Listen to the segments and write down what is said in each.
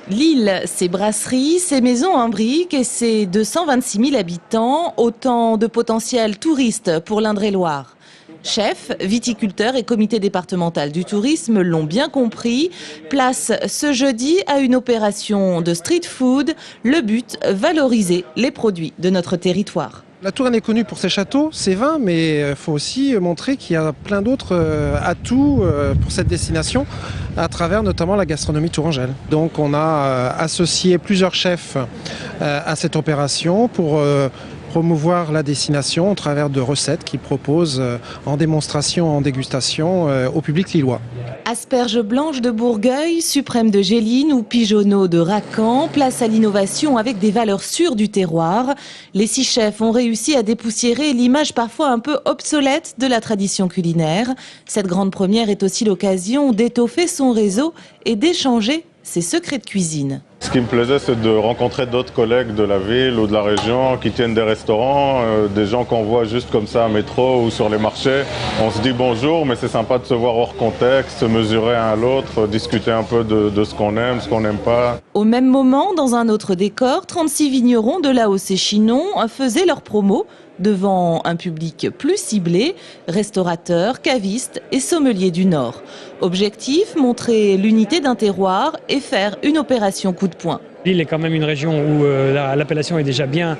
Lille, ses brasseries, ses maisons en briques et ses 226 000 habitants, autant de potentiels touristes pour l'Indre-et-Loire. Chefs, viticulteurs et comité départemental du tourisme l'ont bien compris. Place ce jeudi à une opération de street food. Le but, valoriser les produits de notre territoire. La Touraine est connue pour ses châteaux, ses vins, mais il faut aussi montrer qu'il y a plein d'autres atouts pour cette destination, à travers notamment la gastronomie tourangelle. Donc on a associé plusieurs chefs à cette opération pour promouvoir la destination au travers de recettes qu'ils proposent en démonstration, en dégustation au public lillois. Asperges blanches de Bourgueil, suprême de Géline ou pigeonneaux de Racan, place à l'innovation avec des valeurs sûres du terroir. Les 6 chefs ont réussi à dépoussiérer l'image parfois un peu obsolète de la tradition culinaire. Cette grande première est aussi l'occasion d'étoffer son réseau et d'échanger ses secrets de cuisine. Ce qui me plaisait, c'est de rencontrer d'autres collègues de la ville ou de la région qui tiennent des restaurants, des gens qu'on voit juste comme ça à métro ou sur les marchés. On se dit bonjour, mais c'est sympa de se voir hors contexte, se mesurer un à l'autre, discuter un peu de ce qu'on aime, ce qu'on n'aime pas. Au même moment, dans un autre décor, 36 vignerons de La Hausse-et-Chinon faisaient leur promo devant un public plus ciblé, restaurateurs, cavistes et sommeliers du Nord. Objectif, montrer l'unité d'un terroir et faire une opération coup de poing. Lille est quand même une région où l'appellation est déjà bien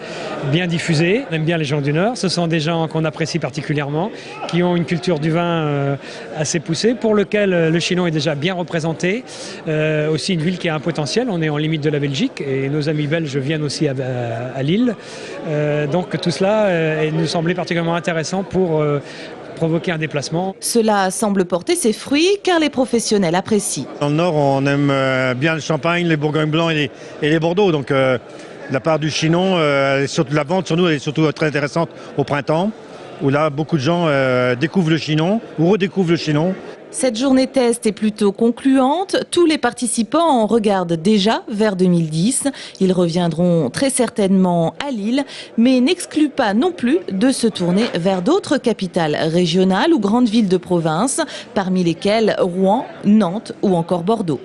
diffusée. On aime bien les gens du Nord. Ce sont des gens qu'on apprécie particulièrement, qui ont une culture du vin assez poussée, pour lequel le Chinon est déjà bien représenté. Aussi une ville qui a un potentiel. On est en limite de la Belgique et nos amis belges viennent aussi à Lille. Donc tout cela nous semblait particulièrement intéressant pour provoquer un déplacement. Cela semble porter ses fruits car les professionnels apprécient. Dans le Nord, on aime bien le champagne, les bourgognes blancs et les bordeaux. Donc de la part du Chinon, surtout la vente sur nous elle est surtout très intéressante au printemps, où là beaucoup de gens découvrent le Chinon ou redécouvrent le Chinon. Cette journée test est plutôt concluante. Tous les participants en regardent déjà vers 2010. Ils reviendront très certainement à Lille, mais n'excluent pas non plus de se tourner vers d'autres capitales régionales ou grandes villes de province, parmi lesquelles Rouen, Nantes ou encore Bordeaux.